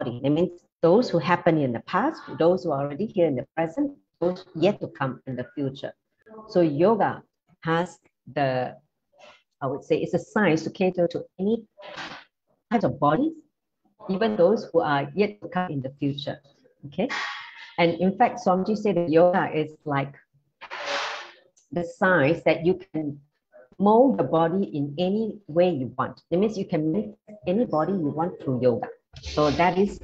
body. That means those who happen in the past, those who are already here in the present, those yet to come in the future. So yoga has the, I would say, it's a science to cater to any types of bodies, even those who are yet to come in the future. Okay. And in fact, Swamiji said that yoga is like the science that you can mold the body in any way you want. That means you can make any body you want through yoga. So that is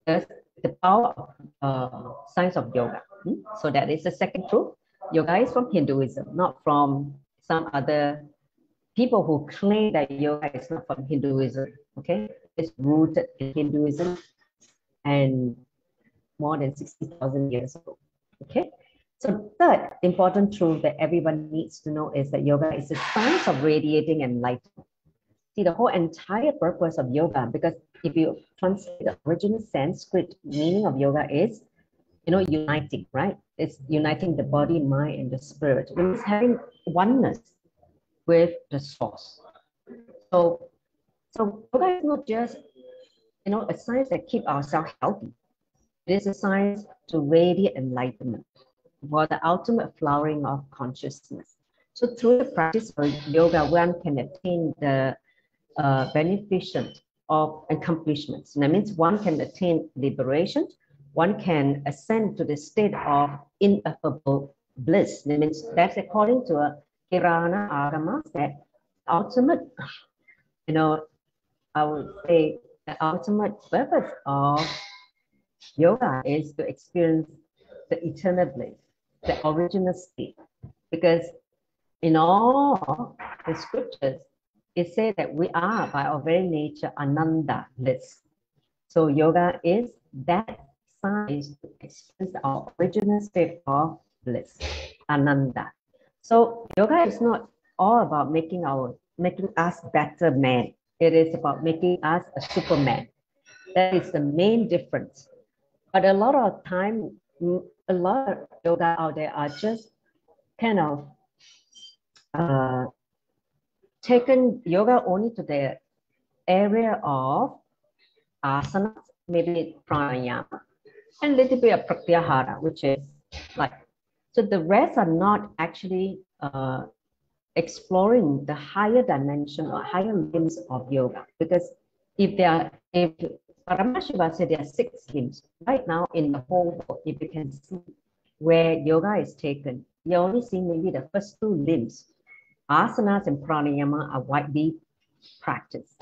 the power of science of yoga. So that is the second truth. Yoga is from Hinduism, not from some other people who claim that yoga is not from Hinduism. Okay, it's rooted in Hinduism and more than 60,000 years ago. Okay. So third important truth that everyone needs to know is that yoga is a science of radiating enlightenment. See, the whole entire purpose of yoga, because if you translate the original Sanskrit meaning of yoga is, uniting, right? It's uniting the body, mind, and the spirit. It means having oneness with the source. So yoga is not just, a science that keeps ourselves healthy. It is a science to radiate enlightenment for the ultimate flowering of consciousness. So through the practice of yoga, one can attain the beneficent of accomplishments. That means one can attain liberation, one can ascend to the state of ineffable bliss. That means that's according to a Kirana Agama, that ultimate, I would say the ultimate purpose of yoga is to experience the eternal bliss, the original state. Because in all the scriptures, it says that we are by our very nature Ananda bliss. So yoga is that science to experience our original state of bliss, Ananda. So yoga is not all about making us better men. It is about making us a superman. That is the main difference. But a lot of time, a lot of yoga out there are just kind of taken yoga only to the area of asanas, maybe pranayama, and a little bit of pratyahara, which is like, so the rest are not actually exploring the higher dimension or higher limbs of yoga. Because if Paramashivam said there are 6 limbs, right now in the whole world, if you can see where yoga is taken, you only see maybe the first 2 limbs. Asanas and pranayama are widely practiced.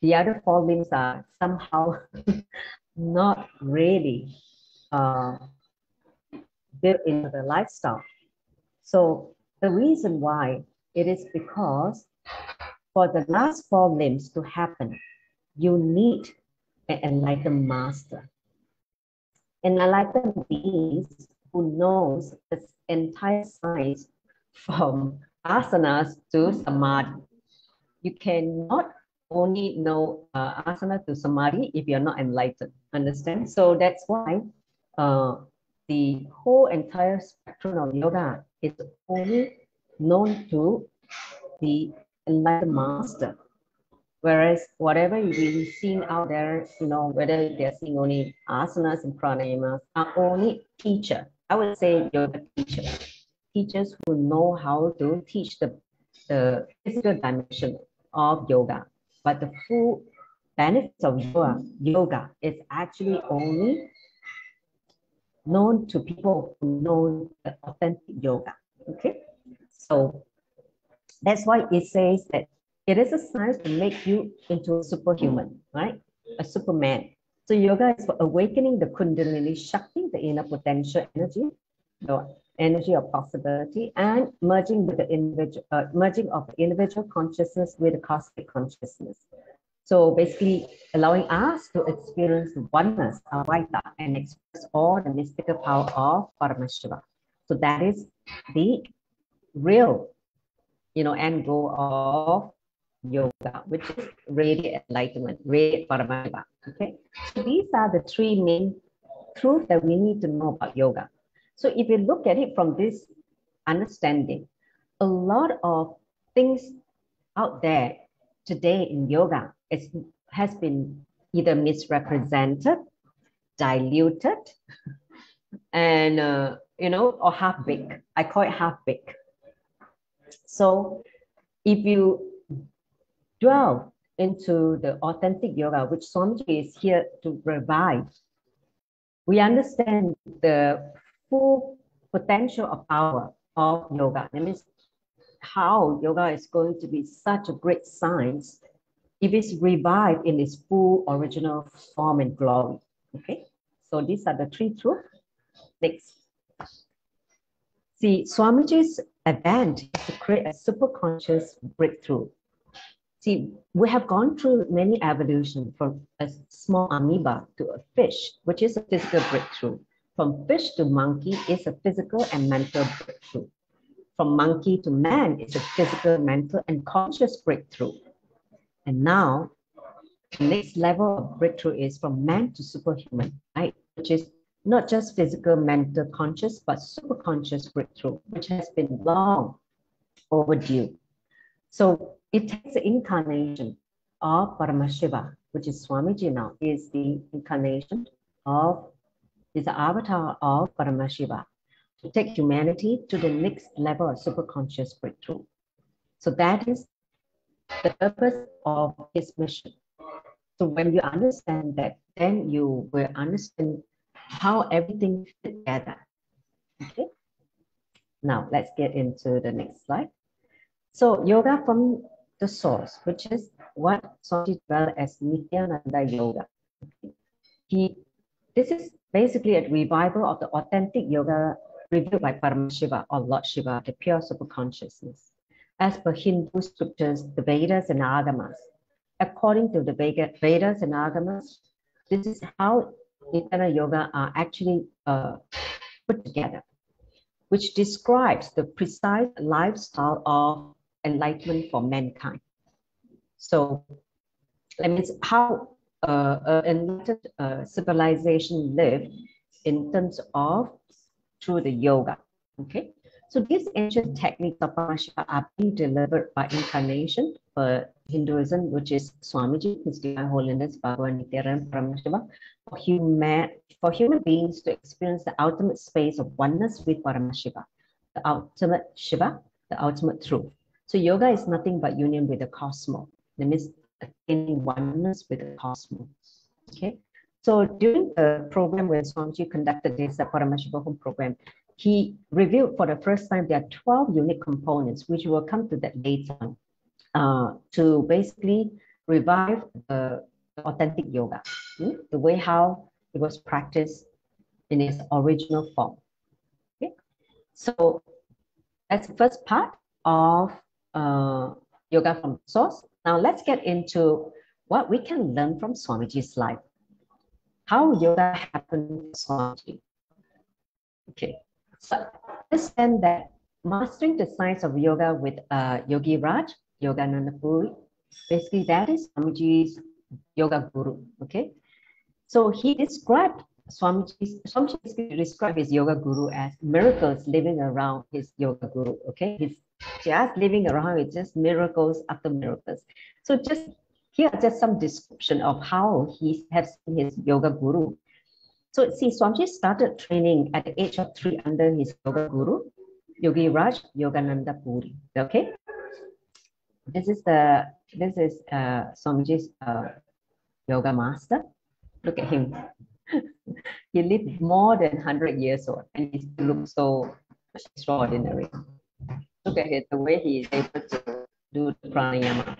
The other 4 limbs are somehow not really built into the lifestyle. So the reason why it is because for the last 4 limbs to happen, you need an enlightened master. An enlightened being who knows the entire science from asanas to samadhi. You cannot only know asana to samadhi if you're not enlightened. Understand? So that's why the whole entire spectrum of yoga is only known to the enlightened master. Whereas whatever you've been seeing out there, whether they're seeing only asanas and pranayamas, are only teacher. I would say yoga teachers. Teachers who know how to teach the physical dimension of yoga. But the full benefits of yoga is actually only known to people who know the authentic yoga. Okay, so that's why it says that it is a science to make you into a superhuman, right? A superman. So yoga is for awakening the Kundalini Shakti, the inner potential energy, the energy of possibility, and merging with the individual, merging of the individual consciousness with the cosmic consciousness. So basically allowing us to experience oneness, Advaita, and express all the mystical power of Paramashivam. So that is the real, end goal of yoga, which is radiant enlightenment, radiant Paramashivam. Okay, so these are the 3 main truths that we need to know about yoga. So if you look at it from this understanding, a lot of things out there today in yoga has been either misrepresented, diluted, and or half-baked. I call it half-baked. So if you dwell into the authentic yoga, which Swamiji is here to revive, we understand the full potential of power of yoga. That means how yoga is going to be such a great science if it's revived in its full original form and glory. Okay, so these are the three truths. Next. See, Swamiji's advent is to create a superconscious breakthrough. See, we have gone through many evolutions from a small amoeba to a fish, which is a physical breakthrough. From fish to monkey is a physical and mental breakthrough. From monkey to man is a physical, mental, and conscious breakthrough. And now, the next level of breakthrough is from man to superhuman, right? Which is not just physical, mental, conscious, but superconscious breakthrough, which has been long overdue. So it takes the incarnation of Paramashiva, which is Swamiji now, is the incarnation of, is the avatar of Paramashiva, to take humanity to the next level of superconscious breakthrough. So that is the purpose of his mission. So when you understand that, then you will understand how everything fits together. Okay. Now let's get into the next slide. So yoga from the source, which is what Swamiji developed as Nithyananda Yoga. This is basically a revival of the authentic yoga revealed by Paramashiva or Lord Shiva, the pure superconsciousness. As per Hindu scriptures, the Vedas and Agamas. According to the Vedas and Agamas, this is how Nithyananda Yoga are actually put together, which describes the precise lifestyle of enlightenment for mankind. So that means how an enlightened civilization lived in terms of through the yoga. Okay, so these ancient techniques of Paramashiva are being delivered by incarnation for Hinduism, which is Swamiji, His Divine Holiness Bhagavan Nithyananda Paramashiva, for human beings to experience the ultimate space of oneness with Paramashiva, the ultimate Shiva, the ultimate truth. So yoga is nothing but union with the cosmos. That means attaining oneness with the cosmos. Okay. So during the program when Swamiji conducted this Paramashiva Home program, he revealed for the first time there are 12 unique components, which will come to that later on, to basically revive the authentic yoga, the way how it was practiced in its original form. Okay. So that's the first part of yoga from source. Now let's get into what we can learn from Swamiji's life. How yoga happened for Swamiji. Okay, so understand that mastering the science of yoga with Yogi Raj, Yogananda Puri, basically that is Swamiji's yoga guru. Okay, so he described Swamiji described his yoga guru as miracles living around his yoga guru. Okay, he's just living around with just miracles after miracles. So just here are just some description of how he has seen his yoga guru. So see, Swamiji started training at the age of 3 under his yoga guru, Yogi Raj Yogananda Puri. Okay, this is Swamiji's yoga master. Look at him. He lived more than 100 years old and he still looks so extraordinary. Look at it, the way he is able to do the pranayama.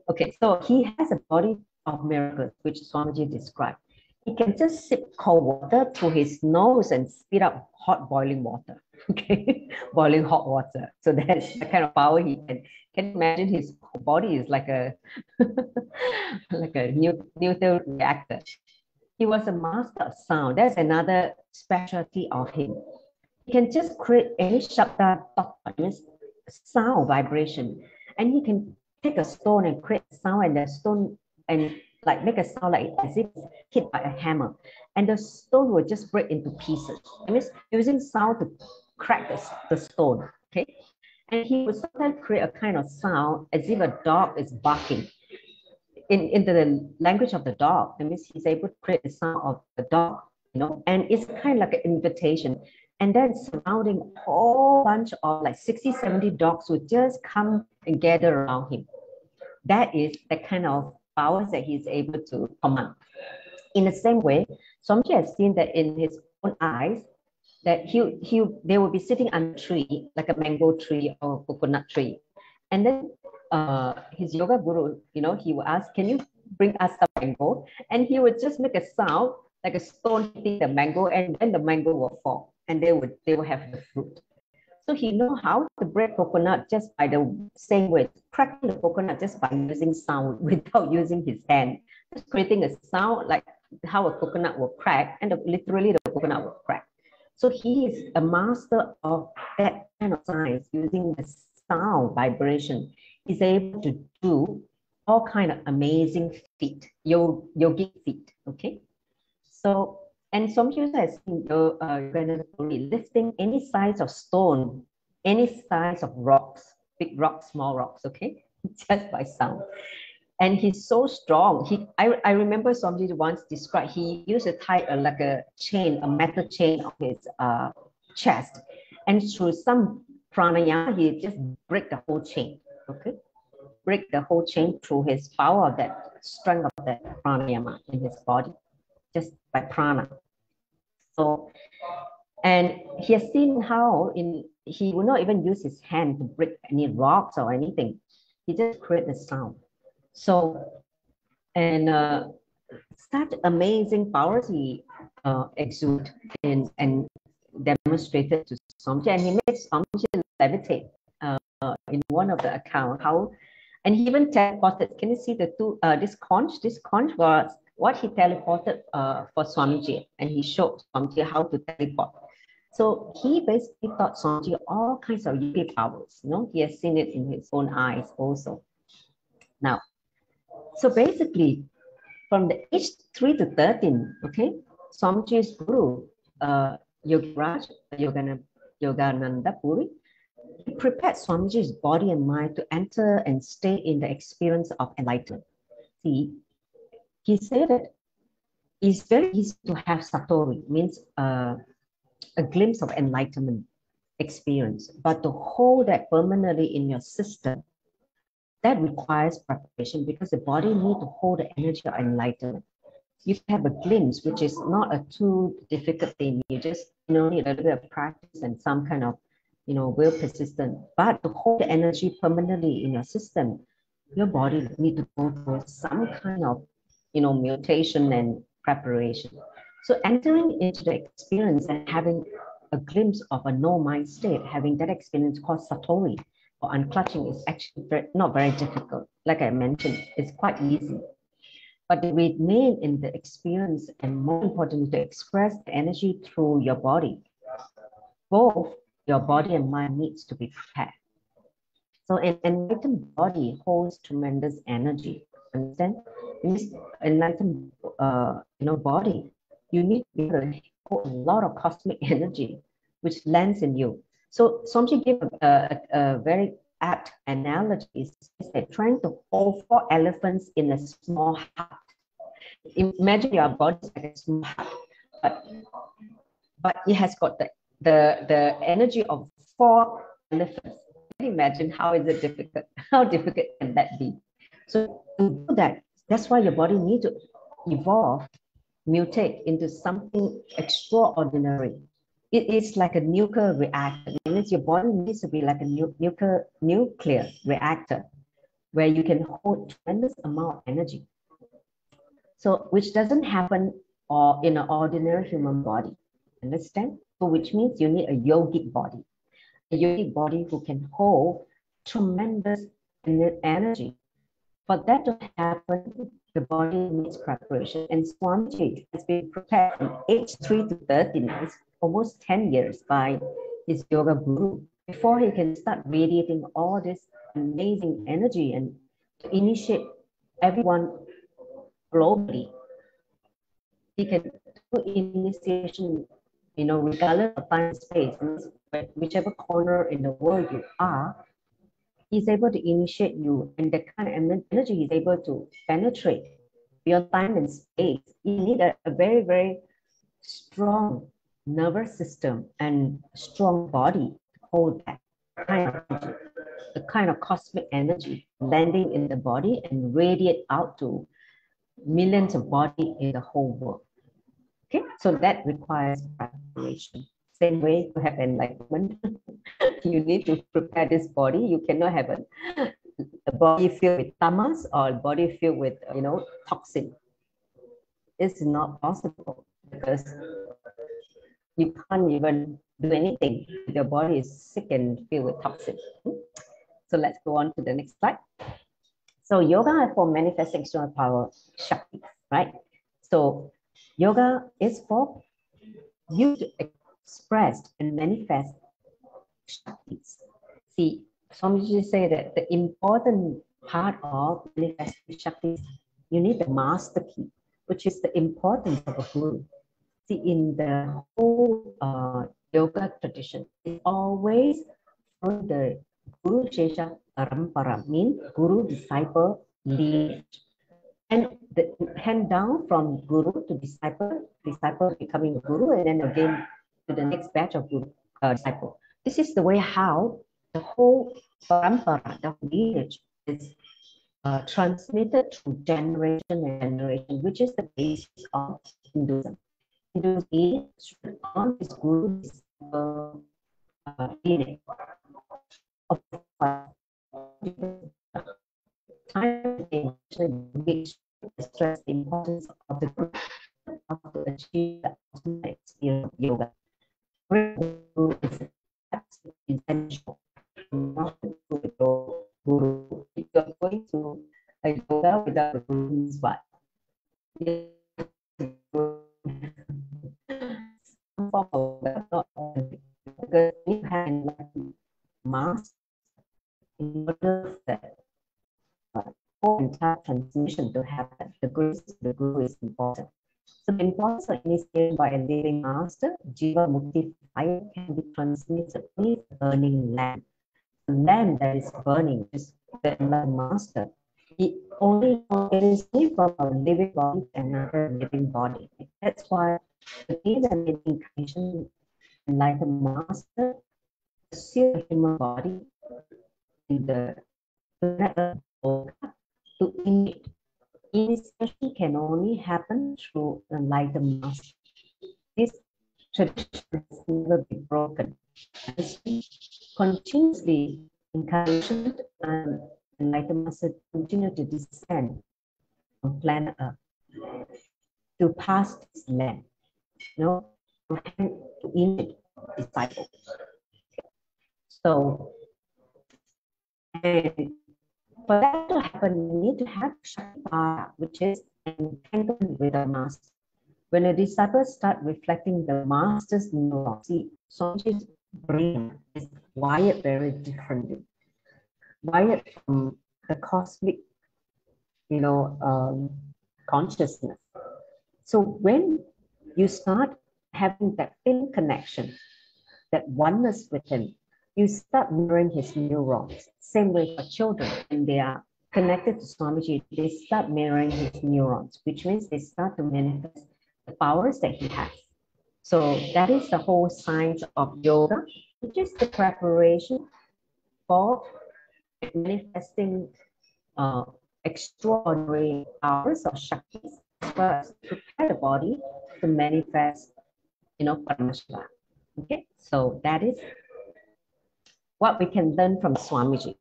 Okay, so he has a body of miracles, which Swamiji described. He can just sip cold water through his nose and spit out hot boiling water. Okay, boiling hot water. So that's the kind of power he can. Can you imagine his body is like a like a nuclear reactor. He was a master of sound. That's another specialty of him. He can just create any shabda, means sound vibration, and he can take a stone and create a sound, and the stone and like make a sound like as if it's hit by a hammer, and the stone will just break into pieces. That means using sound to crack the stone. Okay, and he would sometimes create a kind of sound as if a dog is barking. in the language of the dog. That means he's able to create the sound of the dog, and it's kind of like an invitation. And then surrounding a whole bunch of like 60, 70 dogs would just come and gather around him. That is the kind of powers that he's able to command. In the same way, Swamiji has seen that in his own eyes, that they will be sitting on a tree, like a mango tree or coconut tree. And then his yoga guru, he will ask, can you bring us some mango? And he would just make a sound like a stone hitting the mango, and then the mango will fall, and they will have the fruit. So he know how to break coconut just by the same way, cracking the coconut just by using sound without using his hand, just creating a sound like how a coconut will crack, and literally the coconut will crack. So he is a master of that kind of science, using the sound vibration. He's able to do all kind of amazing feat, yogic feat. Okay, so and some users has seen lifting any size of stone, any size of rocks, big rocks, small rocks. Okay, just by sound. And he's so strong. I remember somebody once described, he used to tie like a chain, a metal chain on his chest. And through some pranayama, he just break the whole chain, okay? Break the whole chain through his power of that strength of that pranayama in his body, just by prana. So, and he has seen how he will not even use his hand to break any rocks or anything. He just create the sound. So, and such amazing powers he exude and demonstrated to Swamiji, and he made Swamiji levitate in one of the account. How, and he even teleported. Can you see the two? This conch was what he teleported for Swamiji, and he showed Swamiji how to teleport. So he basically taught Swamiji all kinds of yogi powers. He has seen it in his own eyes also. Now, so basically, from the age 3 to 13, okay, Swamiji's guru, Yogiraj, Yogananda Puri, he prepared Swamiji's body and mind to enter and stay in the experience of enlightenment. See, he said that it's very easy to have satori, means a glimpse of enlightenment experience, but to hold that permanently in your system, that requires preparation, because the body needs to hold the energy of enlightenment. You have a glimpse, which is not a too difficult thing. You just need a little bit of practice and some kind of will persistent. But to hold the energy permanently in your system, your body need to go through some kind of mutation and preparation. So entering into the experience and having a glimpse of a no mind state, having that experience called satori or unclutching, is actually not very difficult. Like I mentioned, it's quite easy. But to remain in the experience, and more importantly, to express the energy through your body, both your body and mind needs to be prepared. So an enlightened body holds tremendous energy. Understand? In this enlightened body, you need to hold a lot of cosmic energy, which lands in you. So Swamiji gave a very apt analogy. Is that trying to hold 4 elephants in a small hut. Imagine your body is like a small hut, but it has got the energy of 4 elephants. Imagine how is it difficult? How difficult can that be? So to do that, that's why your body needs to evolve, mutate into something extraordinary. It is like a nuclear reactor. It means your body needs to be like a nuclear reactor, where you can hold tremendous amount of energy. So which doesn't happen in an ordinary human body. Understand? So which means you need a yogic body. A yogic body who can hold tremendous energy. For that to happen, the body needs preparation. And Swamiji has been prepared from age 3 to 13, it's almost 10 years, by his yoga guru, before he can start radiating all this amazing energy and to initiate everyone globally. He can do initiation, regardless of time and space, whichever corner in the world you are, He's able to initiate you, and the kind of energy he's able to penetrate beyond time and space. You need a very, very strong nervous system and strong body to hold that kind of energy, the kind of cosmic energy landing in the body and radiate out to millions of bodies in the whole world. Okay, so that requires preparation. Same way to have enlightenment, you need to prepare this body. You cannot have a body filled with tamas or a body filled with toxin. It's not possible because you can't even do anything. Your body is sick and filled with toxin. So let's go on to the next slide. So yoga is for manifesting external power, Shakti, right? So yoga is for you to express and manifest Shaktis. See, Swamiji say that the important part of manifesting Shaktis, you need the master key, which is the importance of a guru. See, in the whole yoga tradition, it's always from the Guru Shesha Parampara, means Guru disciple lineage. And the hand down from Guru to disciple, disciple becoming a Guru, and then again to the next batch of Guru disciple. This is the way how the whole Parampara, the lineage, is transmitted through generation and generation, which is the basis of Hinduism. Hinduism is on this Guru lineage of time which stress the importance of the group to achieve the ultimate experience of yoga. Guru is essential. Not to your guru. If you are going to a yoga without a guru, means what? Some form of yoga, not authentic. Because you have enlightened master in order for that whole entire transmission to happen. The grace of the guru is important. So the importance of initiation by a living master, Jiva Mukti fire, can be transmitted only with burning lamp. The lamp that is burning is the master. It is only from a living body to another living body. That's why the day that made incarnation enlightened master, pursue the human body in the to emit. Initiation can only happen through enlightened master. This tradition has never been broken. As we continuously encourage and enlightened master continue to descend on planet Earth to pass this land, to emit disciples. So, and for that to happen, you need to have Shakti, which is entanglement with the master. When a disciple starts reflecting the master's neurons, see, Swamiji's brain is wired very differently, wired from the cosmic, consciousness. So when you start having that thin connection, that oneness with him, you start mirroring his neurons. Same way for children, when they are connected to Swamiji, they start mirroring his neurons, which means they start to manifest the powers that he has. So that is the whole science of yoga, which is the preparation for manifesting extraordinary powers or shaktis, as well as prepare the body to manifest, Paramashivam. Okay, so that is what we can learn from Swamiji.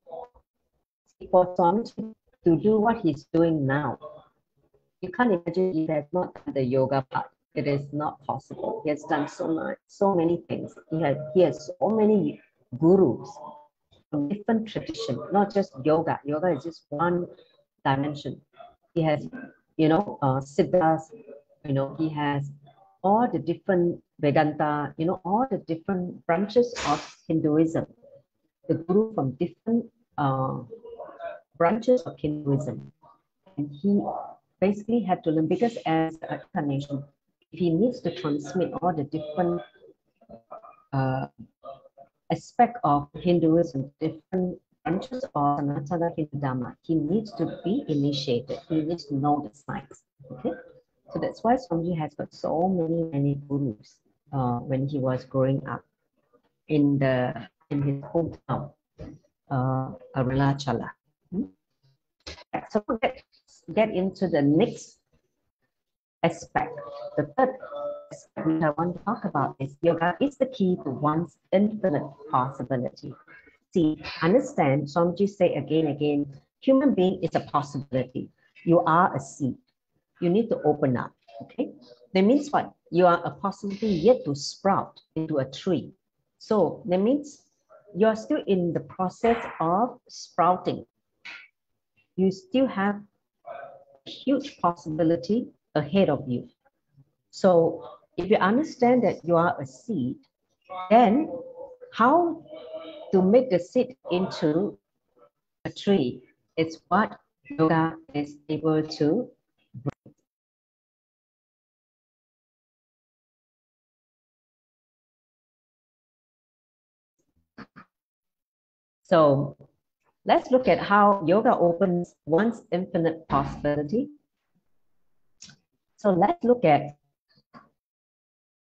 For Swamiji to do what he's doing now, you can't imagine he has not done the yoga part. It is not possible. He has done so many things. He has so many gurus from different traditions, not just yoga. Yoga is just one dimension. He has, siddhas, he has all the different Vedanta, all the different branches of Hinduism. The guru from different branches of Hinduism. And he basically had to learn, because as an incarnation, he needs to transmit all the different aspect of Hinduism, different branches of Sanatana Hindu Dharma, he needs to be initiated. He needs to know the science. Okay, so that's why Swamiji has got so many gurus when he was growing up in his hometown, Arunachala. So let's get into the next aspect. The third aspect which I want to talk about is yoga is the key to one's infinite possibility. See, understand, Swamiji say again, human being is a possibility. You are a seed. You need to open up, okay? That means what? You are a possibility yet to sprout into a tree. So that means you're still in the process of sprouting. You still have a huge possibility ahead of you. So if you understand that you are a seed, then how to make the seed into a tree is what yoga is able to bring. So let's look at how yoga opens one's infinite possibility. So let's look at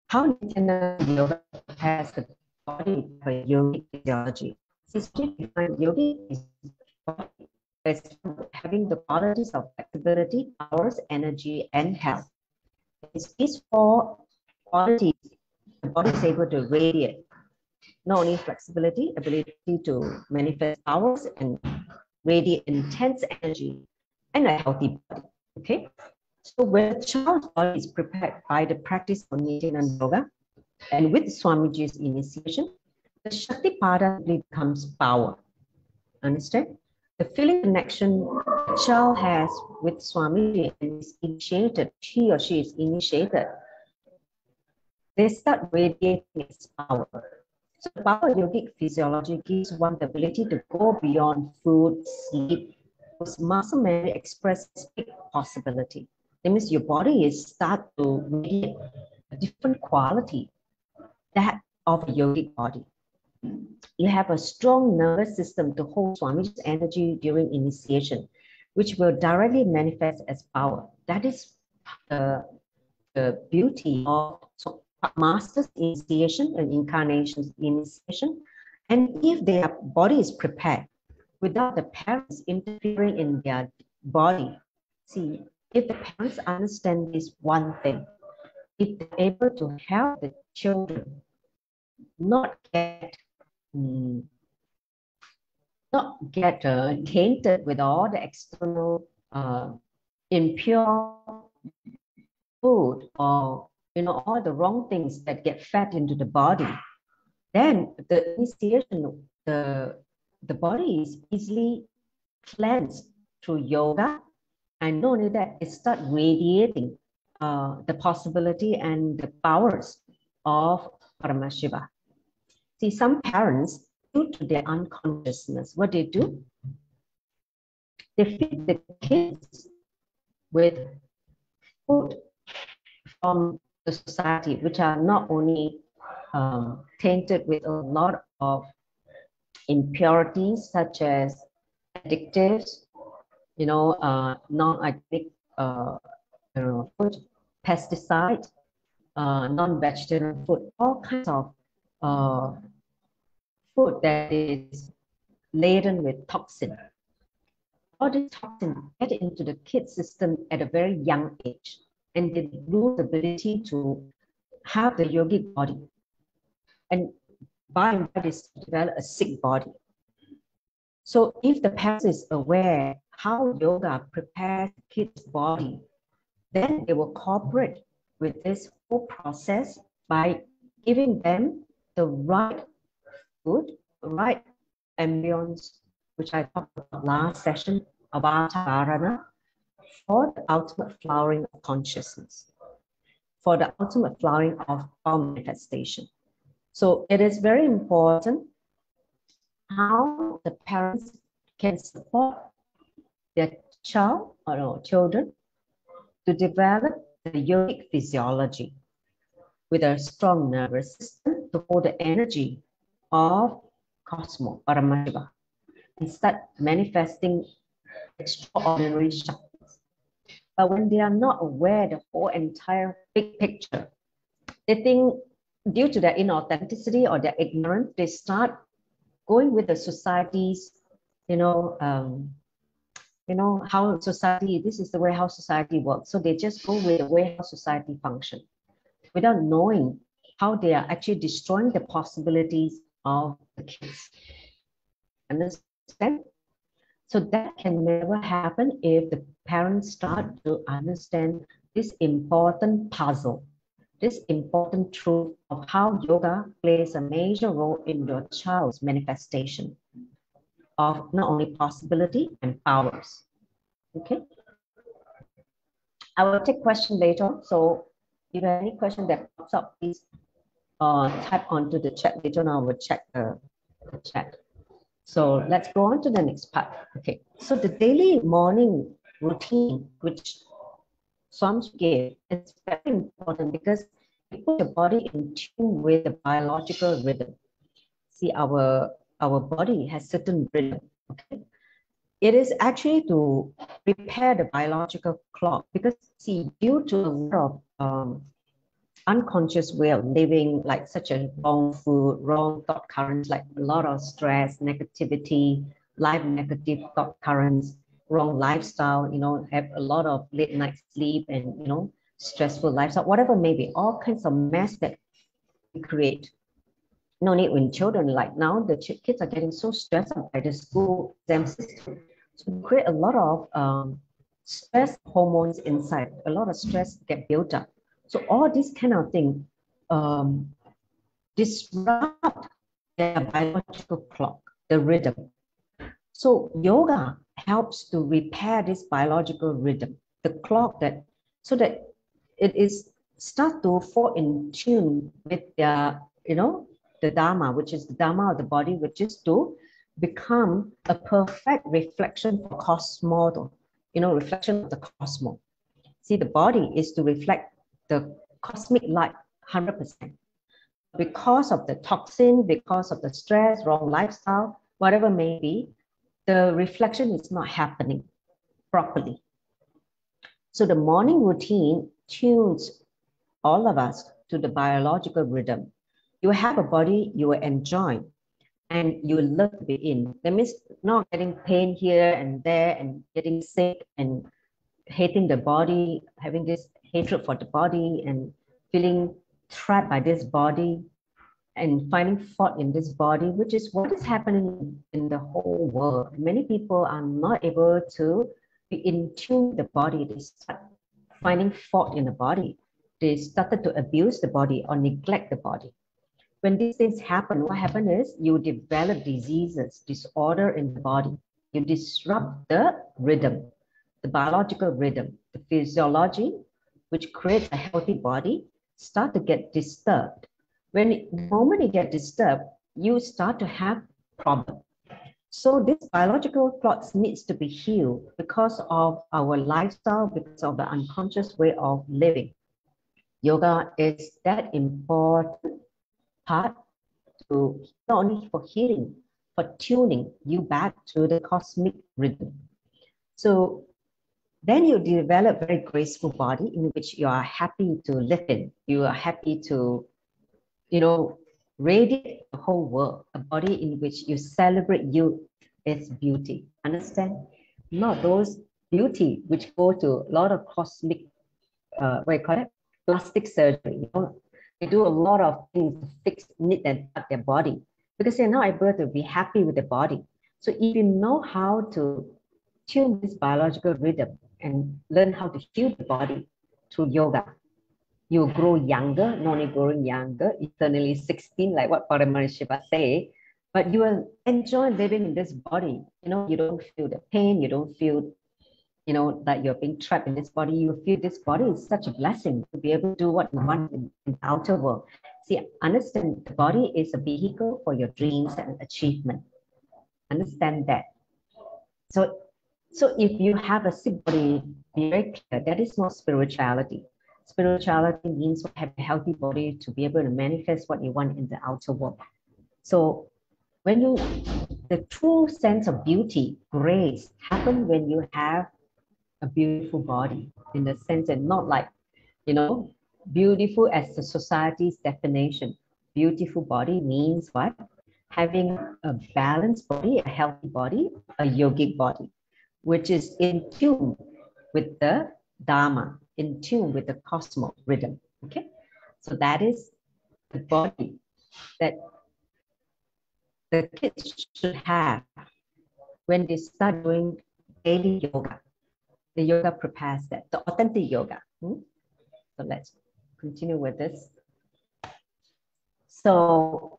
how Nithyananda yoga has the body for yogic physiology. History defines yogic physiology as having the qualities of flexibility, powers, energy, and health. It's these four qualities the body is able to radiate. Not only flexibility, ability to manifest powers and radiate intense energy and a healthy body. Okay, so when a child's body is prepared by the practice of Nithyananda yoga and with Swamiji's initiation, the Shaktipada becomes power. Understand? The feeling connection the child has with Swamiji and is initiated, he or she is initiated, they start radiating its power. So the power of yogic physiology gives one the ability to go beyond food, sleep, because muscle memory expresses big possibility. That means your body is start to radiate a different quality, that of a yogic body. You have a strong nervous system to hold Swamiji's energy during initiation, which will directly manifest as power. That is the beauty of master's initiation and incarnation's initiation. And if their body is prepared without the parents interfering in their body, see, if the parents understand this one thing, if they're able to help the children not get tainted with all the external impure food or all the wrong things that get fed into the body, then the initiation, the body is easily cleansed through yoga, and not only that, it starts radiating the possibility and the powers of Paramashiva. See, some parents, due to their unconsciousness, what they do, they feed the kids with food from the society, which are not only tainted with a lot of impurities such as addictives, non-organic food, pesticide, non-vegetarian food, all kinds of food that is laden with toxin. All these toxins get into the kid's system at a very young age, and they lose the ability to have the yogic body. And by and by, they develop a sick body. So if the parent is aware how yoga prepares the kid's body, then they will cooperate with this whole process by giving them the right food, the right ambience, which I talked about last session, Avatarana, for the ultimate flowering of consciousness, for the ultimate flowering of our manifestation. So it is very important how the parents can support their child or children to develop the yogic physiology with a strong nervous system to hold the energy of Cosmos, Paramashiva. and start manifesting extraordinary shaktis. But when they are not aware of the whole entire big picture, they think due to their inauthenticity or their ignorance, they start going with the society's, how society, this is the way how society works. So they just go with the way how society functions without knowing how they are actually destroying the possibilities of the kids. Understand? So that can never happen if the parents start to understand this important puzzle, this important truth of how yoga plays a major role in your child's manifestation of not only possibility and powers. Okay. I will take question later. So if you have any question that pops up, please type onto the chat later, and I will check the chat. So let's go on to the next part. Okay. So the daily morning routine, which Swami gave, is very important because it puts your body in tune with the biological rhythm. See, our body has certain rhythm. Okay. It is actually to repair the biological clock because, see, due to a lot of unconscious way of living, like such a wrong food, wrong thought currents, like a lot of stress, negativity, negative thought currents, wrong lifestyle, have a lot of late night sleep and, stressful lifestyle, whatever may be, all kinds of mess that we create. No need when children, like now, the kids are getting so stressed out by the school exam system. So we create a lot of stress hormones inside, a lot of stress get built up. So all these kind of things disrupt their biological clock, the rhythm. So yoga helps to repair this biological rhythm, the clock that, so that it is start to fall in tune with their, the Dharma, which is the Dharma of the body, which is to become a perfect reflection for cosmos, reflection of the cosmos. See, the body is to reflect the cosmic light 100%. Because of the toxin, because of the stress, wrong lifestyle, whatever may be, the reflection is not happening properly. So the morning routine tunes all of us to the biological rhythm. You have a body you will enjoy and you will love to be in. That means not getting pain here and there and getting sick and hating the body, having this hatred for the body and feeling trapped by this body and finding fault in this body, which is what is happening in the whole world. Many people are not able to be in tune with the body. They start finding fault in the body. They started to abuse the body or neglect the body. When these things happen, what happens is you develop diseases, disorder in the body. You disrupt the rhythm, the biological rhythm, the physiology, which creates a healthy body, start to get disturbed. The moment you get disturbed, you start to have problems. So this biological clock needs to be healed because of our lifestyle, because of the unconscious way of living. Yoga is that important part to not only for healing, for tuning you back to the cosmic rhythm. So then you develop a very graceful body in which you are happy to live in. You are happy to, radiate the whole world, a body in which you celebrate you its beauty. Understand? Not those beauty which go to a lot of cosmic, what do you call it? Plastic surgery. They do a lot of things to fix, knit and cut their body because they're not able to be happy with the body. So if you know how to tune this biological rhythm and learn how to heal the body through yoga, you grow younger, not only growing younger, eternally 16, like what Paramashivam say, but you will enjoy living in this body. You don't feel the pain, you don't feel, that you're being trapped in this body. You feel this body is such a blessing to be able to do what you want in the outer world. See, understand the body is a vehicle for your dreams and achievement. Understand that. So if you have a sick body, be very clear, that is not spirituality. Spirituality means to have a healthy body to be able to manifest what you want in the outer world. So when you, the true sense of beauty, grace, happen when you have a beautiful body, in the sense that not like, beautiful as the society's definition. Beautiful body means what? Having a balanced body, a healthy body, a yogic body, which is in tune with the Dharma, in tune with the cosmos rhythm. Okay, so that is the body that the kids should have when they start doing daily yoga. The yoga prepares that, the authentic yoga. So let's continue with this. So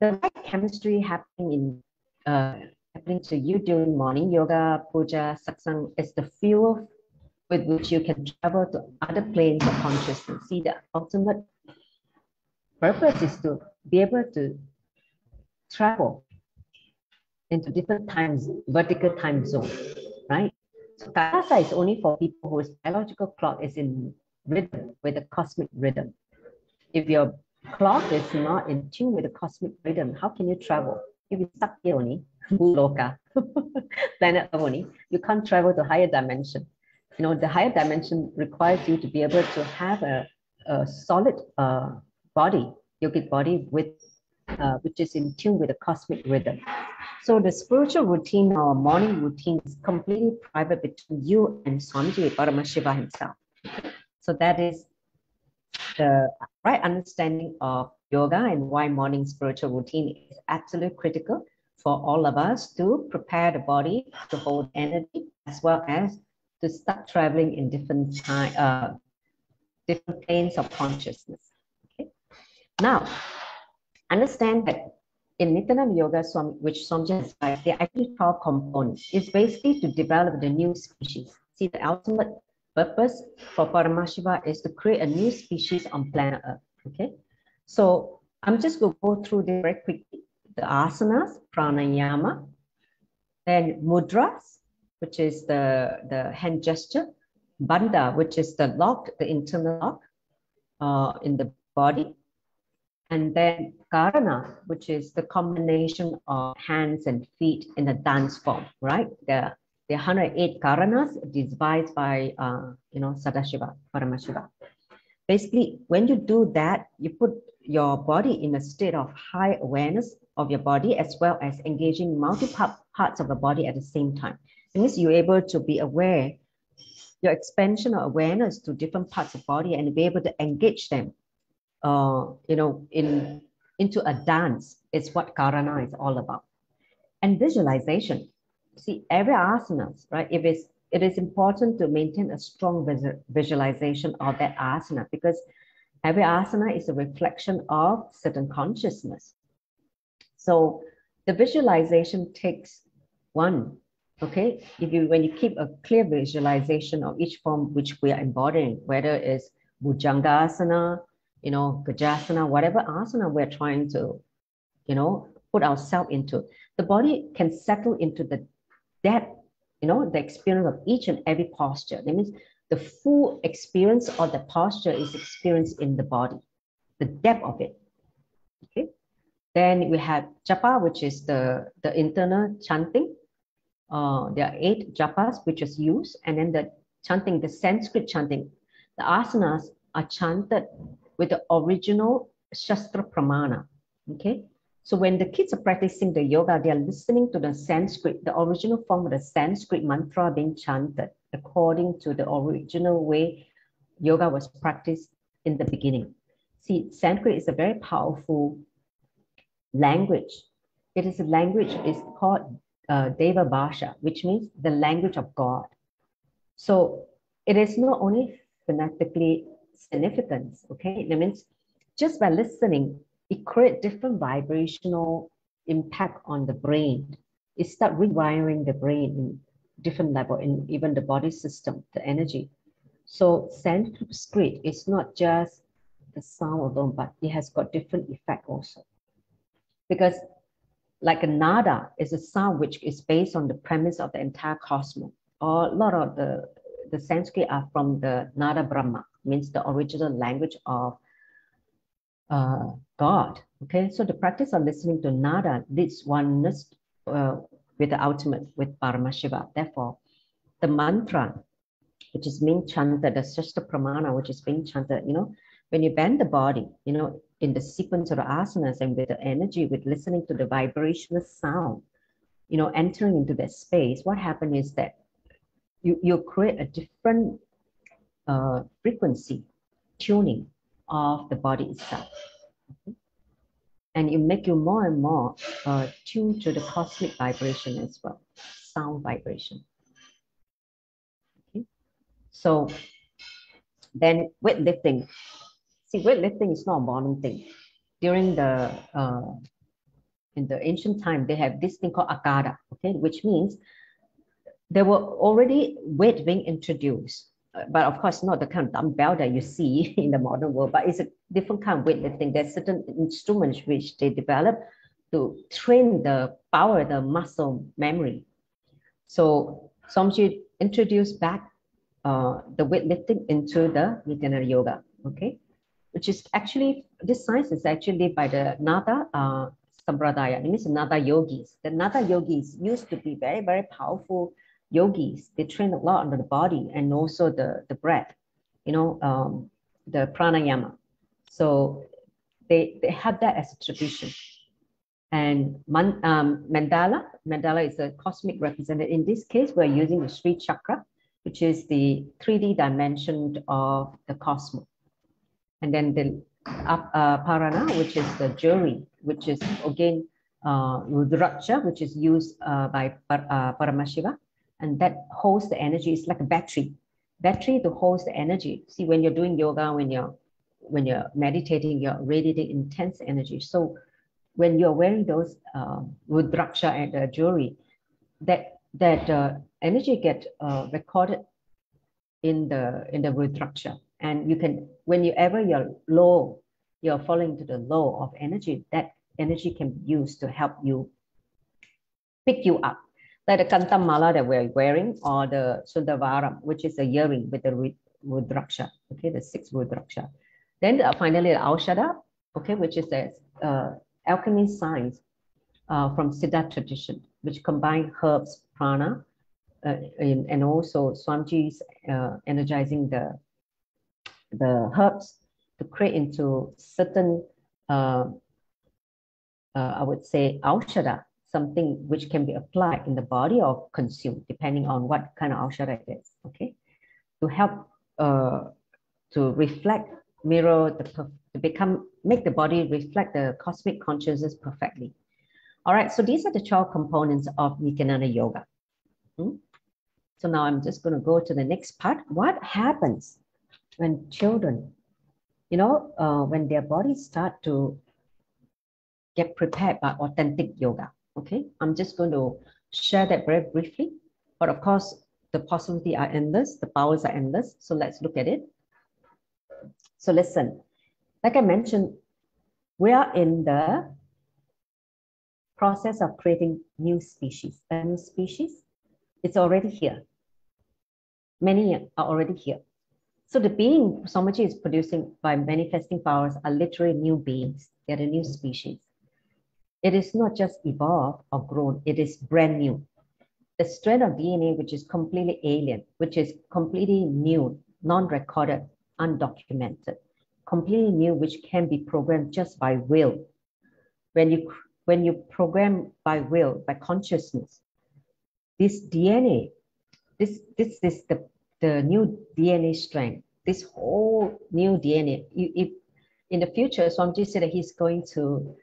the right chemistry happening to you during morning yoga, puja, satsang is the fuel with which you can travel to other planes of consciousness. See, the ultimate purpose is to be able to travel into different times, vertical time zone, right? So Kayasa is only for people whose biological clock is in rhythm with the cosmic rhythm. If your clock is not in tune with the cosmic rhythm, how can you travel? If you stuck here only, Loka, planet Earth only, you can't travel to higher dimension. The higher dimension requires you to be able to have a solid body, yogic body, which is in tune with the cosmic rhythm. So the spiritual routine or morning routine is completely private between you and Swamiji Paramashiva himself. So that is the right understanding of yoga and why morning spiritual routine is absolutely critical for all of us to prepare the body to hold energy, as well as to start traveling in different planes of consciousness. Okay? Now, understand that in Nityananda Yoga, which Swamiji has described, there are actually 12 components. It's basically to develop the new species. See, the ultimate purpose for Paramashiva is to create a new species on planet Earth. Okay, so I'm just going to go through this very quickly. The asanas, pranayama, then mudras, which is the hand gesture, bandha, which is the lock, the internal lock in the body, and then karana, which is the combination of hands and feet in a dance form, right? The 108 karanas devised by Sadashiva, Paramashiva. Basically, when you do that, you put your body in a state of high awareness of your body, as well as engaging multiple parts of the body at the same time. It means you're able to be aware, your expansion of awareness to different parts of the body, and be able to engage them into a dance is what Karana is all about. And visualization. See, every asana, right? It is important to maintain a strong visualization of that asana, because every asana is a reflection of certain consciousness. So the visualization takes one. Okay, when you keep a clear visualization of each form which we are embodying, whether it's Bhujangasana, Gajasana, whatever asana we're trying to, put ourselves into, the body can settle into the experience of each and every posture. That means the full experience of the posture is experienced in the body, the depth of it. Okay. Then we have japa, which is the internal chanting. There are 8 japas which is used, and then the chanting, the Sanskrit chanting. The asanas are chanted with the original Shastra Pramana. Okay, so when the kids are practicing the yoga, they are listening to the Sanskrit, the original form of the Sanskrit mantra being chanted according to the original way yoga was practiced in the beginning. See, Sanskrit is a very powerful language. It is a language, it's called Deva Bhasha, which means the language of God. So it is not only phonetically significant, okay? That means just by listening, it creates different vibrational impact on the brain. It starts rewiring the brain in different level, in even the body system, the energy. So Sanskrit is not just the sound alone, but it has got different effect also. Because like a nada is a sound which is based on the premise of the entire cosmos. Or a lot of the Sanskrit are from the Nada Brahma, means the original language of God. Okay, so the practice of listening to nada leads oneness with the ultimate, with Paramashiva. Therefore, the mantra, which is being chanted, the Shashta Pramana, which is being chanted, when you bend the body, in the sequence of the asanas and with the energy, with listening to the vibrational sound, entering into that space, what happens is that you create a different frequency tuning of the body itself. Okay? And it make you more and more tuned to the cosmic vibration as well, sound vibration. Okay? So then weightlifting. See, weightlifting is not a modern thing. During the in the ancient time, they have this thing called akada, okay, which means there were already weight being introduced, but of course not the kind of dumbbell that you see in the modern world, but it's a different kind of weightlifting. There's certain instruments which they develop to train the power, the muscle memory. So Swamiji introduced back the weightlifting into the Nithyananda Yoga, okay, which is actually, this science is actually by the Nada Sampradaya, it means Nada yogis. The Nada yogis used to be very, very powerful yogis. They train a lot on the body and also the breath, the pranayama. So they have that as a tradition. And mandala is a cosmic representative. In this case, we're using the Sri Chakra, which is the 3D dimension of the cosmos. And then the Parana, which is the jury, which is again Rudraksha, which is used by Paramashiva, and that holds the energy. It's like a battery to hold the energy. See, when you're doing yoga, when you're meditating, you're radiating intense energy. So when you're wearing those Rudraksha and the jewelry, that energy get recorded in the Rudraksha. And you can, whenever you're low, you're falling to the low of energy, that energy can be used to help you pick you up. Like the Kantamala that we're wearing, or the Sundavaram, which is a earring with the Rudraksha, okay, the 6 Rudraksha. Then finally the Aushada, okay, which is the alchemy science from Siddha tradition, which combine herbs, prana, and also Swamiji's energizing the herbs to create into certain, I would say, aushada, something which can be applied in the body or consumed, depending on what kind of aushada it is, okay? To help to reflect, mirror, make the body reflect the cosmic consciousness perfectly. All right, so these are the 12 components of Nithyananda Yoga. So now I'm just going to go to the next part. What happens when children, when their bodies start to get prepared by authentic yoga? Okay, I'm just going to share that very briefly. But of course, the possibilities are endless, the powers are endless. So let's look at it. So listen, like I mentioned, we are in the process of creating new species. A new species, it's already here. Many are already here. So the being Swamiji is producing by manifesting powers are literally new beings. They're the new species. It is not just evolved or grown, it is brand new. The strand of DNA, which is completely alien, which is completely new, non-recorded, undocumented, completely new, which can be programmed just by will. When you program by will, by consciousness, this DNA, this is the new DNA strand, this whole new DNA. If in the future, Swamiji said that he's going to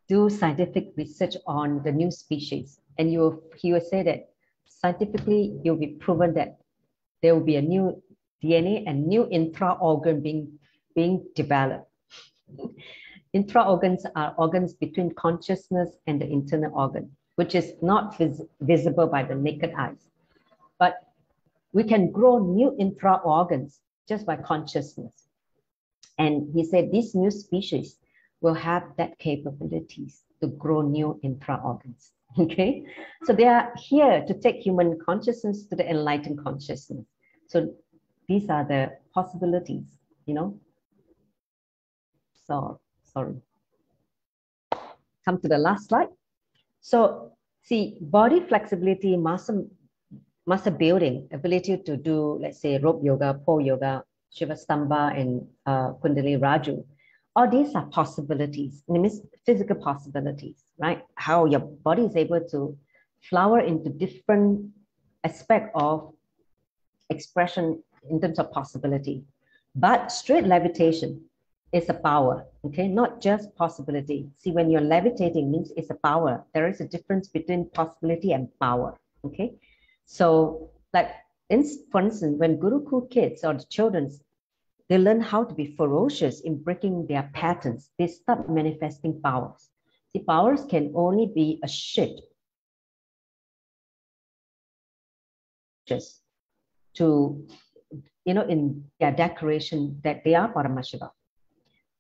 do scientific research on the new species, and he will say that scientifically it will be proven that there will be a new DNA and new intra-organ being developed. Intra-organs are organs between consciousness and the internal organ, which is not visible by the naked eyes. But we can grow new intra-organs just by consciousness. And he said these new species will have that capabilities to grow new intra-organs. Okay, so they are here to take human consciousness to the enlightened consciousness. So these are the possibilities, So sorry. Come to the last slide. So see, body flexibility, muscle building, ability to do, let's say, rope yoga, pole yoga, Shivastamba, and Kundalini Raju. All these are possibilities. It means physical possibilities, right? How your body is able to flower into different aspects of expression in terms of possibility. But straight levitation is a power, okay? Not just possibility. See, when you're levitating means it's a power. There is a difference between possibility and power, okay? So like, for instance, when Gurukul kids or the children, they learn how to be ferocious in breaking their patterns, they start manifesting powers. See, powers can only be a shift to, in their declaration that they are Paramashiva.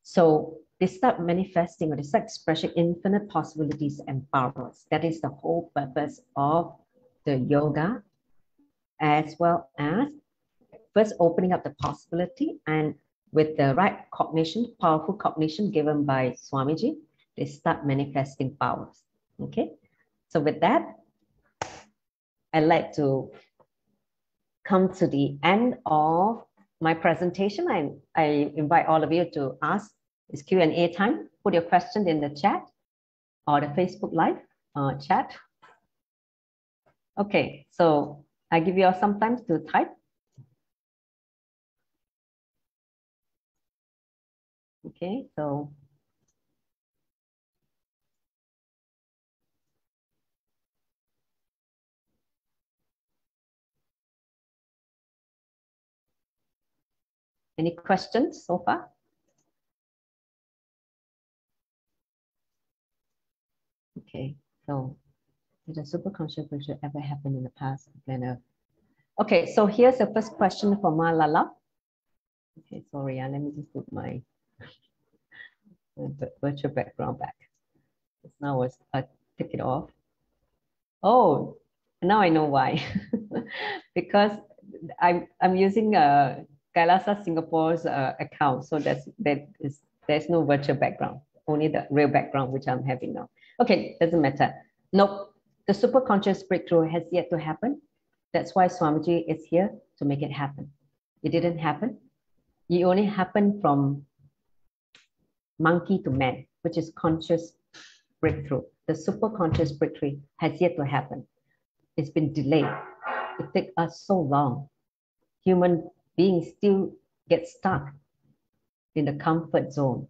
So they start manifesting, or they start expressing infinite possibilities and powers. That is the whole purpose of the yoga, as well as first opening up the possibility, and with the right cognition, powerful cognition given by Swamiji, they start manifesting powers. Okay, so with that, I'd like to come to the end of my presentation. I invite all of you to ask. It's Q&A time. Put your question in the chat or the Facebook Live chat. Okay, so I give you all some time to type. Okay, so any questions so far? Okay, so did a superconscious picture ever happen in the past? Okay, so here's the first question from Malala. Okay, sorry, let me just put my virtual background back. Now I take it off. Oh, now I know why. Because I'm using Kailasa Singapore's account, so there's no virtual background, only the real background which I'm having now. Okay, doesn't matter. Nope, the super conscious breakthrough has yet to happen. That's why Swamiji is here to make it happen. It didn't happen. It only happened from monkey to man, which is conscious breakthrough. The super conscious breakthrough has yet to happen. It's been delayed. It takes us so long. Human beings still get stuck in the comfort zone.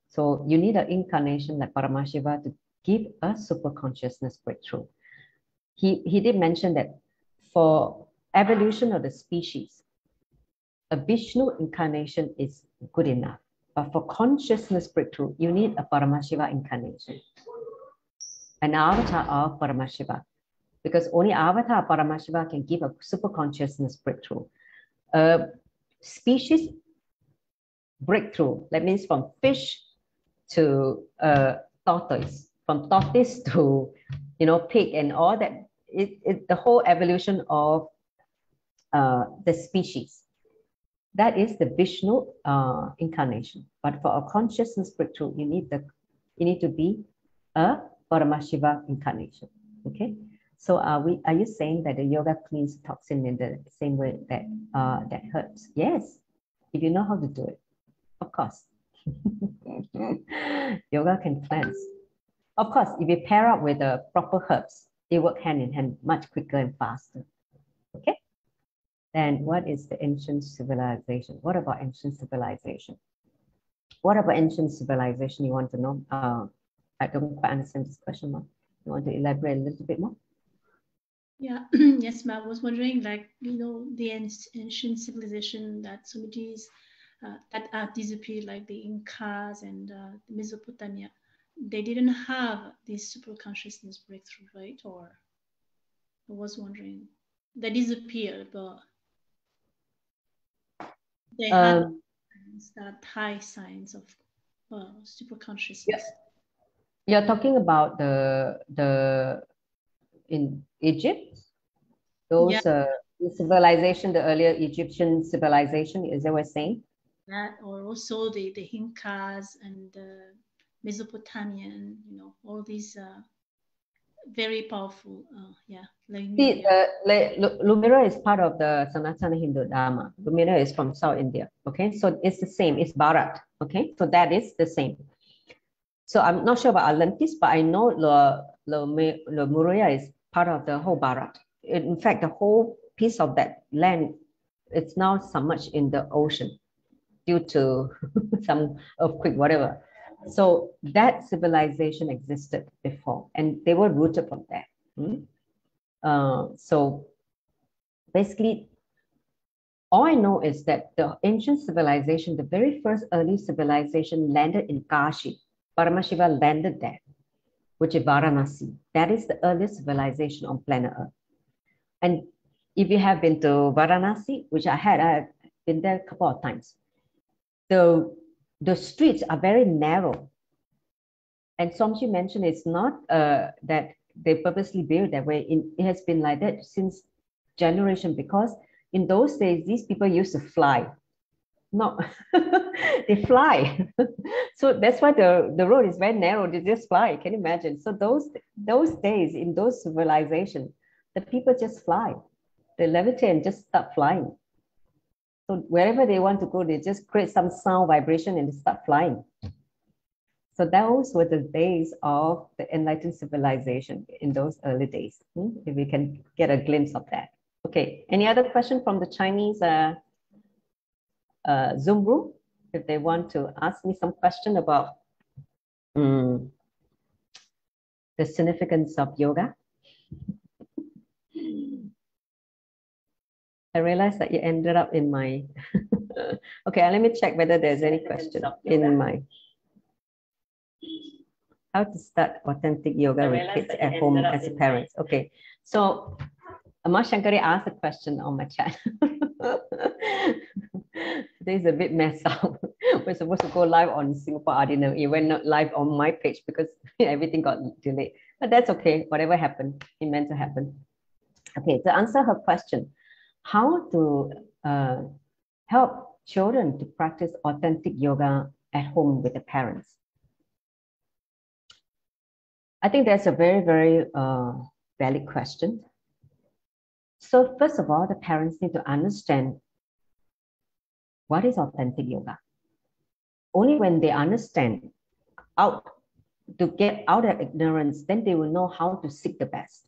So you need an incarnation like Paramashiva to give us super consciousness breakthrough. He did mention that for evolution of the species, a Vishnu incarnation is good enough. But for consciousness breakthrough, you need a Paramashiva incarnation, an avatar of Paramashiva, because only avatar Paramashiva can give a super consciousness breakthrough. Species breakthrough, that means from fish to tortoise, from tortoise to pig, and all that. The whole evolution of the species. That is the Vishnu incarnation. But for a consciousness breakthrough, you need to be a Paramashiva incarnation. Okay. So are you saying that the yoga cleans toxin in the same way that that herbs? Yes, if you know how to do it, of course. Yoga can cleanse. Of course, if you pair up with the proper herbs, they work hand in hand much quicker and faster. Okay. Then what is the ancient civilization? What about ancient civilization? What about ancient civilization you want to know? I don't quite understand this question, Ma. You want to elaborate a little bit more? Yeah, yes, ma'am. I was wondering, like, the ancient civilization that Sumitis that disappeared, like the Incas and the Mesopotamia, they didn't have this super consciousness breakthrough, right? Or I was wondering, they disappeared, but they had that high signs of super consciousness. Yeah. You're talking about the in Egypt, those the civilization, the earlier Egyptian civilization, is that what you're saying? that, or also the Incas and the Mesopotamian, all these very powerful, See, Lemuria. Lemuria is part of the Sanatana Hindu Dharma. Lemuria is from South India. Okay, so it's the same. It's Bharat. Okay, so that is the same. So I'm not sure about Atlantis, but I know Lemuria is part of the whole Bharat. In fact, the whole piece of that land, it's now submerged in the ocean due to some earthquake, whatever. So that civilization existed before, and they were rooted from that. So basically, all I know is that the ancient civilization, the very first early civilization, landed in Kashi. Paramashiva landed there, which is Varanasi. That is the earliest civilization on planet Earth. And if you have been to Varanasi, which I have been there a couple of times, the streets are very narrow. And Somji mentioned it's not that they purposely built that way. It has been like that since generation, because in those days, these people used to fly. No, they fly. So that's why the road is very narrow. They just fly. Can you imagine? So those days in those civilizations, the people just fly. They levitate and just start flying. So wherever they want to go, they just create some sound vibration and they start flying. So those were the days of the enlightened civilization in those early days. If we can get a glimpse of that. Okay, any other question from the Chinese Zoom room? If they want to ask me some question about the significance of yoga. I realized that you ended up in my, okay, let me check whether there's any question in my, how to start authentic yoga with kids at home as a parent. Okay, so Amar Shankari asked a question on my chat. Today's a bit messed up. We're supposed to go live on Singapore Ardina. It went not live on my page because everything got delayed. But that's okay. Whatever happened, it meant to happen. Okay, to answer her question, how to help children to practice authentic yoga at home with the parents? I think that's a very, very valid question. So first of all, the parents need to understand what is authentic yoga. Only when they understand to get out of ignorance, then they will know how to seek the best.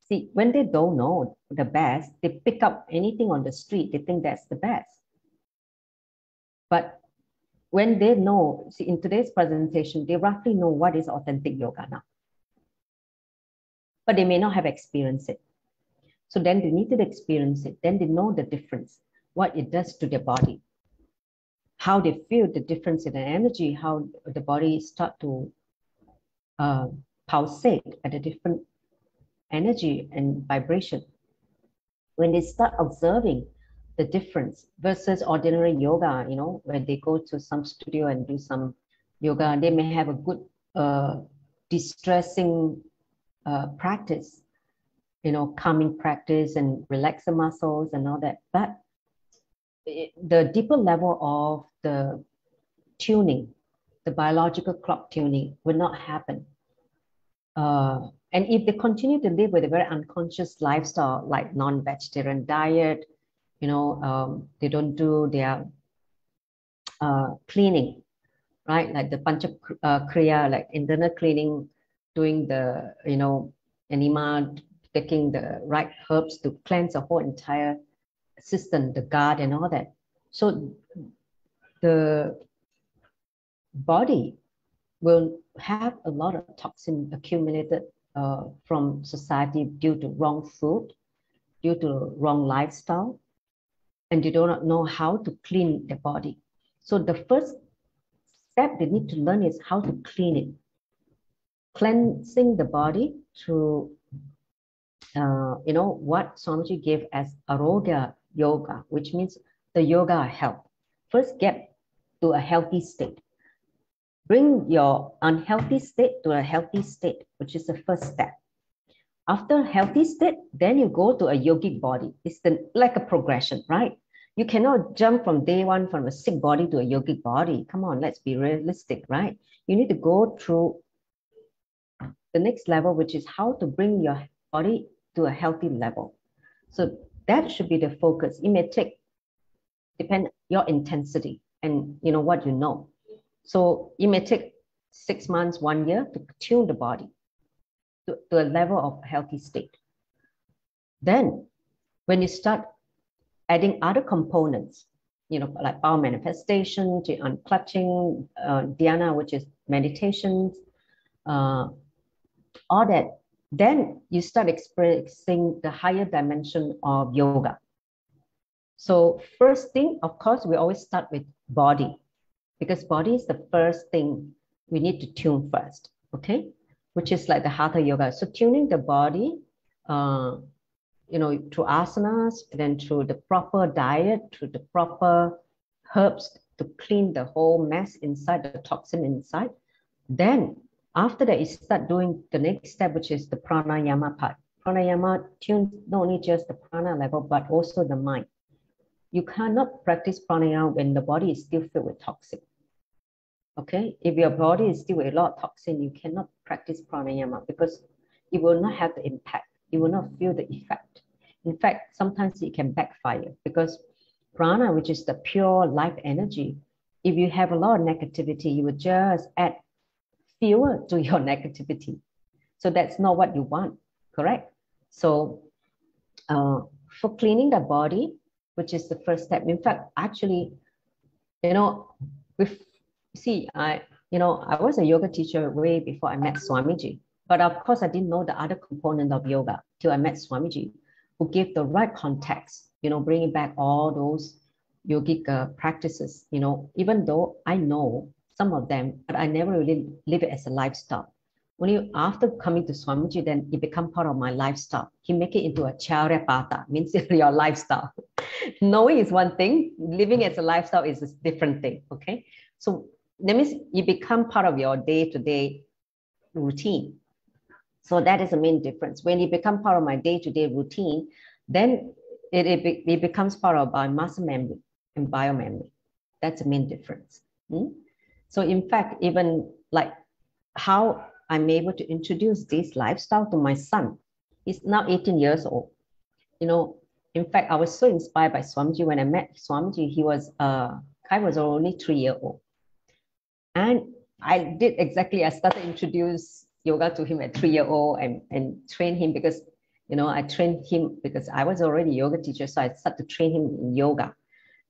See, when they don't know the best, they pick up anything on the street, they think that's the best. But when they know, see, in today's presentation, they roughly know what is authentic yoga now. But they may not have experienced it. So then they need to experience it. Then they know the difference, what it does to their body, how they feel the difference in the energy, how the body start to pulsate at a different energy and vibration. When they start observing the difference versus ordinary yoga, when they go to some studio and do some yoga, they may have a good distressing practice, calming practice and relax the muscles and all that. But the deeper level of the tuning, the biological clock tuning, will not happen. And if they continue to live with a very unconscious lifestyle, like non-vegetarian diet, they don't do their cleaning, right? Like the pancha kriya, like internal cleaning, doing the, enema, taking the right herbs to cleanse the whole entire system, the gut and all that. So the body will have a lot of toxin accumulated from society due to wrong food, due to wrong lifestyle, and they do not know how to clean their body. So the first step they need to learn is how to clean it. Cleansing the body through, what Swamiji gave as Arogya Yoga, which means the yoga of health. First, get to a healthy state. Bring your unhealthy state to a healthy state, which is the first step. After a healthy state, then you go to a yogic body. It's like a progression, right? You cannot jump from day one from a sick body to a yogic body. Come on, let's be realistic, right? You need to go through the next level, which is how to bring your body to a healthy level. So that should be the focus. It may take, depend your intensity and you know what you know. So it may take 6 months, 1 year to tune the body to a level of healthy state. Then when you start adding other components, you know, like power manifestation, to unclutching, dhyana, which is meditations, all that, then you start experiencing the higher dimension of yoga. So first thing, of course, we always start with body, because body is the first thing we need to tune first, okay? Which is like the hatha yoga. So tuning the body, you know, through asanas, and then through the proper diet, through the proper herbs to clean the whole mess inside, the toxin inside. Then after that, you start doing the next step, which is the pranayama part. Pranayama tunes not only just the prana level, but also the mind. You cannot practice pranayama when the body is still filled with toxin. Okay, if your body is still with a lot of toxin, you cannot practice pranayama because it will not have the impact. You will not feel the effect. In fact, sometimes it can backfire because prana, which is the pure life energy, if you have a lot of negativity, you will just add fuel to your negativity. So that's not what you want, correct? So for cleaning the body, which is the first step. In fact, actually, you know, I was a yoga teacher way before I met Swamiji. But of course, I didn't know the other component of yoga till I met Swamiji, who gave the right context, you know, bringing back all those yogic practices, you know, even though I know some of them, but I never really live it as a lifestyle. Only after coming to Swamiji, then it became part of my lifestyle. He make it into a charyapata, means your lifestyle. Knowing is one thing, living as a lifestyle is a different thing, okay? So that means you become part of your day-to-day routine. So that is the main difference. When you become part of my day-to-day routine, then it becomes part of my muscle memory and biomemory. That's the main difference. So in fact, even like how I'm able to introduce this lifestyle to my son. He's now 18 years old. You know, in fact, I was so inspired by Swamiji. When I met Swamiji, Kai was only 3 years old. And I did exactly, I started to introduce yoga to him at 3 years old and train him because, you know, I trained him because I was already a yoga teacher. So I started to train him in yoga.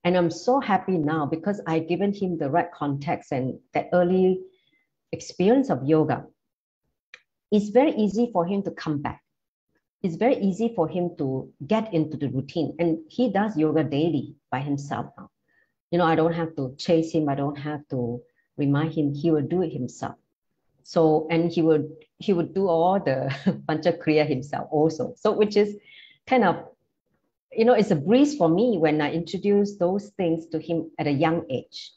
And I'm so happy now because I've given him the right context and that early experience of yoga. It's very easy for him to come back. It's very easy for him to get into the routine. And he does yoga daily by himself now. You know, I don't have to chase him. I don't have to remind him. He will do it himself. So, and he would do all the Panchakriya himself also. So, which is kind of, you know, it's a breeze for me when I introduce those things to him at a young age.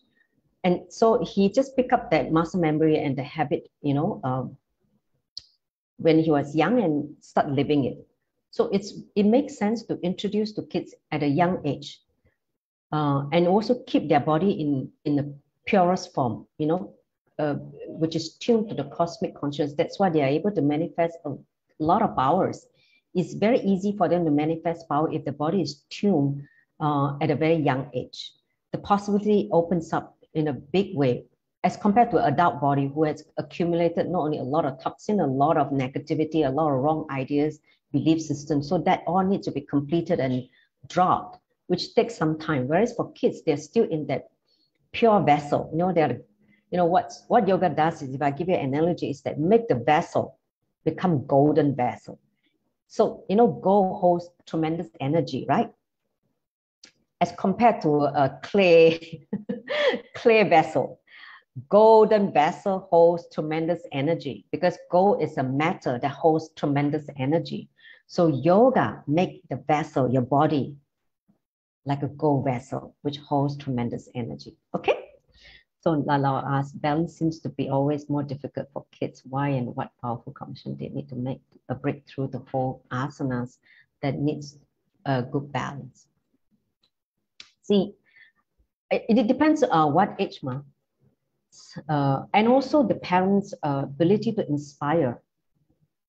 And so he just picked up that muscle memory and the habit, you know, when he was young and start living it. So it makes sense to introduce to kids at a young age and also keep their body in the purest form, you know, which is tuned to the cosmic consciousness. That's why they are able to manifest a lot of powers. It's very easy for them to manifest power if the body is tuned at a very young age. The possibility opens up in a big way as compared to an adult body who has accumulated not only a lot of toxin, a lot of negativity, a lot of wrong ideas, belief systems. So that all needs to be completed and dropped, which takes some time. Whereas for kids, they're still in that pure vessel. You know, what yoga does is, if I give you an analogy, is that make the vessel become golden vessel. So, you know, gold holds tremendous energy, right? As compared to a clay vessel. Golden vessel holds tremendous energy because gold is a matter that holds tremendous energy. So yoga make the vessel, your body, like a gold vessel, which holds tremendous energy. Okay? So Lala asked, balance seems to be always more difficult for kids. Why and what powerful connection they need to make a breakthrough the whole asanas that needs a good balance? See, it depends on what age, ma. And also the parents' ability to inspire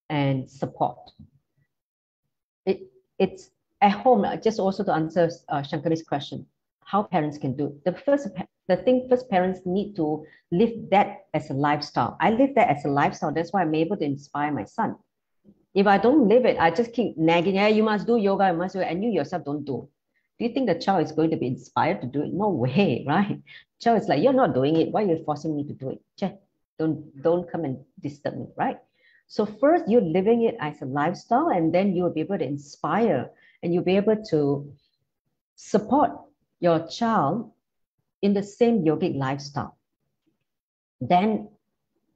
and support. It's at home, just also to answer Shankari's question, how parents can do it. First parents need to live that as a lifestyle. I live that as a lifestyle. That's why I'm able to inspire my son. If I don't live it, I just keep nagging, yeah, you must do yoga, you must do it, and you yourself don't do. Do you think the child is going to be inspired to do it? No way, right? Child is like, you're not doing it. Why are you forcing me to do it? Check. Don't come and disturb me, right? So first, you're living it as a lifestyle, and then you'll be able to inspire, and you'll be able to support your child in the same yogic lifestyle. Then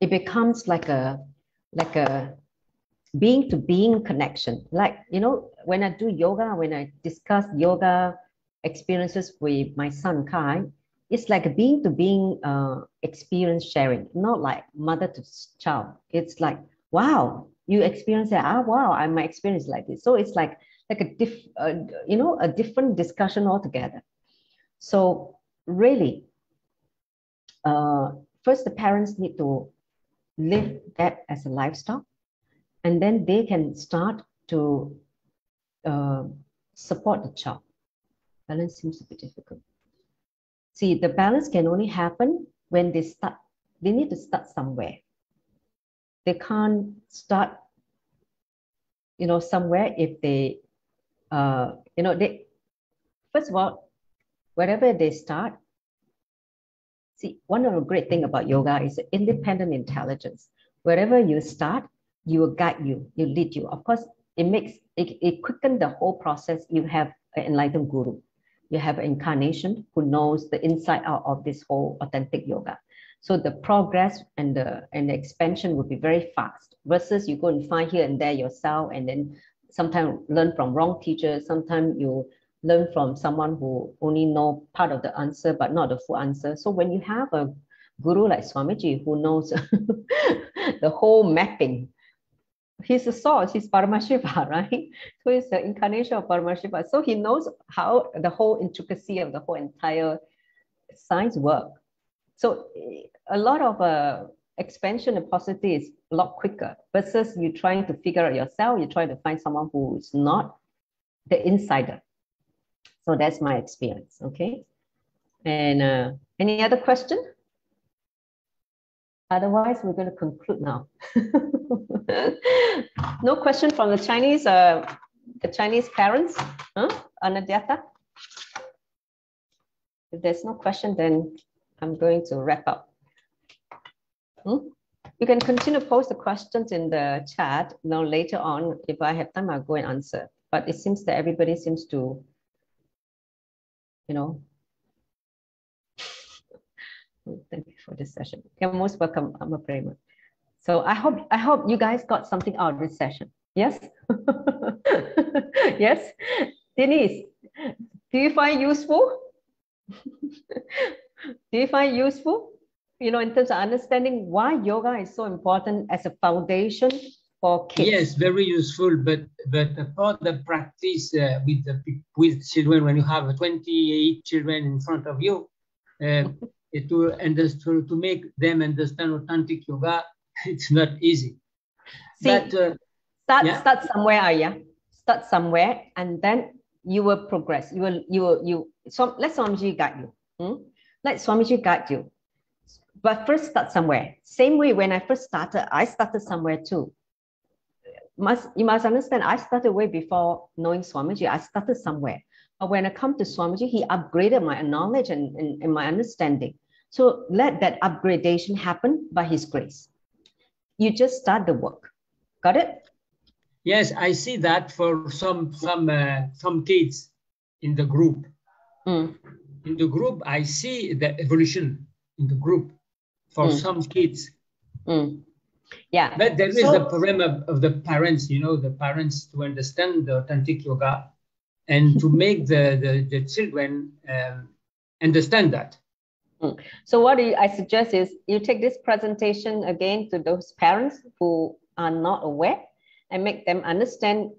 it becomes like a being to being connection. Like, you know, when I do yoga, when I discuss yoga experiences with my son Kai, it's like a being to being experience sharing, not like mother to child. It's like, wow, you experience that. Ah, wow, my experience like this. So it's like a a different discussion altogether. So really, first the parents need to live that as a lifestyle, and then they can start to support the child. Balance seems to be difficult. See, the balance can only happen when they need to start somewhere. They can't start, somewhere if they, first of all, wherever they start, see, one of the great things about yoga is independent intelligence. Wherever you start, you will guide you, you lead you. Of course, it quickens the whole process. You have an enlightened guru. You have an incarnation who knows the inside out of this whole authentic yoga. So the progress and the expansion will be very fast versus you go and find here and there yourself, and then sometimes learn from wrong teachers. Sometimes you learn from someone who only know part of the answer, but not the full answer. So when you have a guru like Swamiji who knows the whole mapping, he's the source, he's Paramashiva, right? So he's the incarnation of Paramashiva. So he knows how the whole intricacy of the whole entire science work. So a lot of expansion and possibility is a lot quicker versus you trying to figure out yourself, you're trying to find someone who is not the insider. So that's my experience, okay? And any other question? Otherwise, we're going to conclude now. No question from the Chinese parents, huh? Anadyata? If there's no question, then I'm going to wrap up. You can continue to post the questions in the chat. Now later on, if I have time, I'll go and answer. But it seems that everybody seems to, thank you for this session. You're most welcome. I'm a prema. So I hope you guys got something out of this session. Yes? Yes? Denise, do you find useful? Do you find useful? In terms of understanding why yoga is so important as a foundation for kids. Yes, very useful. But for the practice with children, when you have 28 children in front of you, to make them understand authentic yoga, it's not easy. See, start somewhere, Aya. Start somewhere, and then you will progress. So let Swamiji guide you. Let Swamiji guide you. But first start somewhere. Same way when I first started, I started somewhere too. You must understand, I started way before knowing Swamiji. I started somewhere. But when I come to Swamiji, he upgraded my knowledge and my understanding. So let that upgradation happen by his grace. You just start the work. Got it? Yes, I see that for some kids in the group. In the group, I see the evolution in the group for some kids. Yeah. But there is the problem of the parents, the parents to understand the authentic yoga and to make the children understand that. So what I suggest is you take this presentation again to those parents who are not aware and make them understand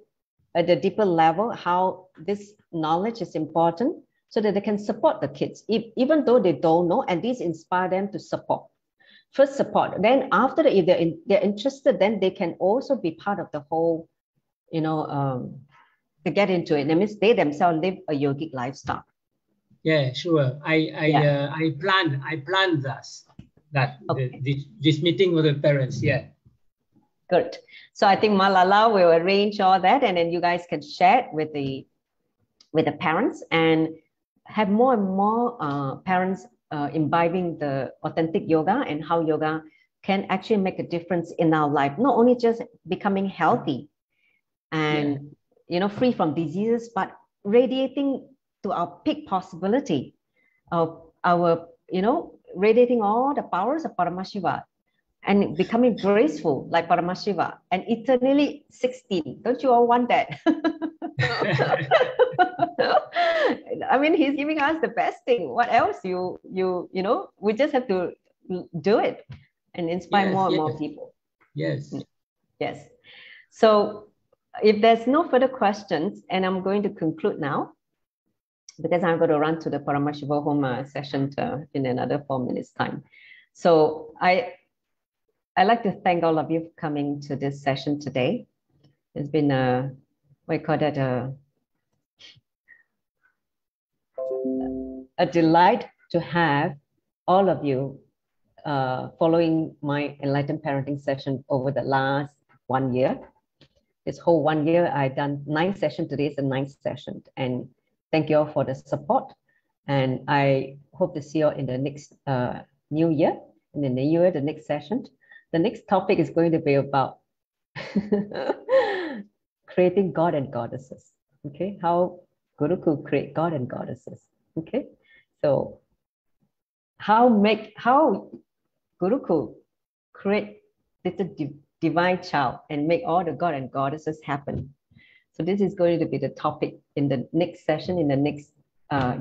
at a deeper level how this knowledge is important so that they can support the kids, even though they don't know, and this inspire them to support. First support, then after that, if they're interested, then they can also be part of the whole, to get into it. That means they themselves live a yogic lifestyle. Yeah, sure. I planned this meeting with the parents. Yeah. Good. So I think Malala will arrange all that, and then you guys can share it with the parents, and have more and more parents imbibing the authentic yoga and how yoga can actually make a difference in our life. Not only just becoming healthy and free from diseases, but radiating to our peak possibility of our radiating all the powers of Paramashiva and becoming graceful like Paramashiva and eternally 16. Don't you all want that? I mean, he's giving us the best thing. What else? We just have to do it and inspire more and more people. Yes. Yes. So if there's no further questions, and I'm going to conclude now, because I'm going to run to the Paramashiva home session in another 4 minutes time. So I'd like to thank all of you for coming to this session today. It's been a delight to have all of you following my Enlightened Parenting session over the last 1 year. This whole 1 year, I've done 9 sessions. Today is the 9th session. And thank you all for the support. And I hope to see you in the next new year. And in the new year, the next session. The next topic is going to be about creating God and goddesses. Okay, how Gurukul create God and goddesses. Okay, so how Gurukul create little divine child and make all the God and goddesses happen. So this is going to be the topic in the next session in the next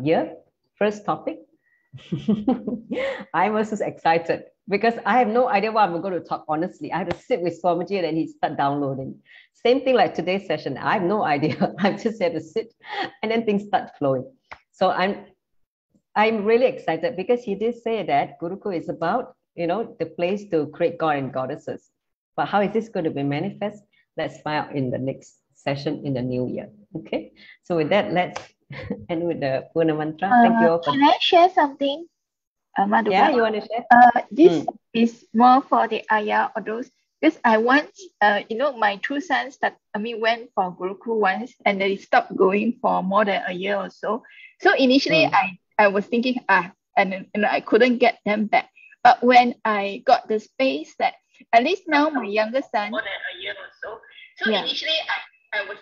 year. First topic. I'm also excited because I have no idea what I'm going to talk. Honestly, I have to sit with Swamiji and then he start downloading. Same thing like today's session. I have no idea. I just have to sit and then things start flowing. So I'm really excited because he did say that Gurukul is about the place to create God and goddesses. But how is this going to be manifest? Let's find out in the next session in the new year. Okay. So with that, let's end with the Puna Mantra. Thank you all for. Can I share something? Yeah, you want to share? This is more for the ayah or those, because I once, my 2 sons went for Gurukul once and they stopped going for more than a year or so. So initially I was thinking, and I couldn't get them back. But when I got the space that at least now my younger son, more than a year or so. So initially I was.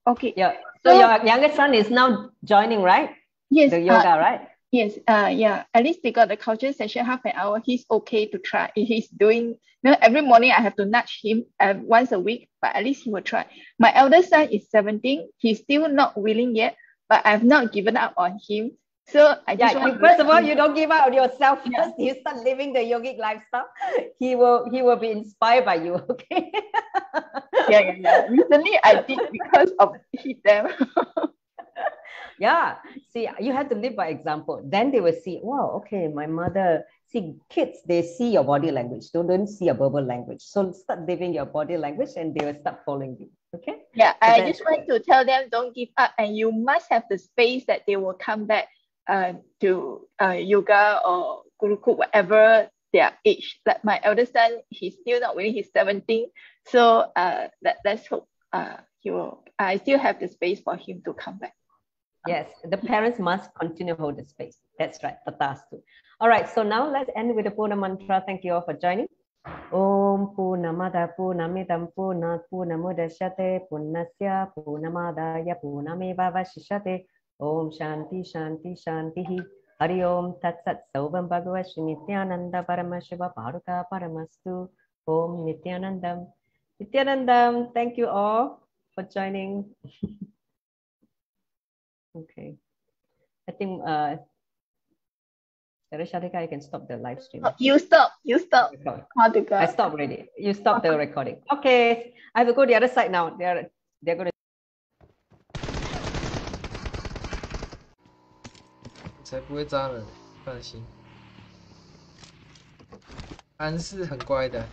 Okay. Yeah. So your younger son is now joining, right? Yes. The yoga, right? Yes. At least they got the culture session half an hour. He's okay to try. He's doing. Every morning I have to nudge him once a week, but at least he will try. My eldest son is 17. He's still not willing yet, but I've not given up on him. So I just want first of all, you don't give up on yourself first. You start living the yogic lifestyle. He will be inspired by you. Okay. Yeah. Recently I did because of them. Yeah. See, you have to live by example. Then they will see, wow, okay, my mother. See, kids, they see your body language. They don't see your verbal language. So start living your body language and they will start following you. Okay. Yeah, so I just want to tell them, don't give up, and you must have the space that they will come back to yoga or Gurukul, whatever their age. Like my eldest son, he's still not willing. He's 17. So let's hope he will. I still have the space for him to come back. Yes, the parents must continue to hold the space. That's right. Tatastu. All right. So now let's end with the Puna Mantra. Thank you all for joining. Om Purnamada Purnamidam Purnat Purnamudachyate Purnasya Purnamadaya Purnameva Vashishyate. Om Shanti Shanti Shanti. Hari Om Tat Sat Saubam Bhagavan Nithyananda Paramashivam Paruka Paramastu. Om Nithyanandam. Nithyanandam. Thank you all for joining. Okay. I think Shadika, you can stop the live stream. You stop. I stopped already. You stop the recording. Okay. I have to go the other side now. They're going to 才不会扎人，放心。安是很乖的。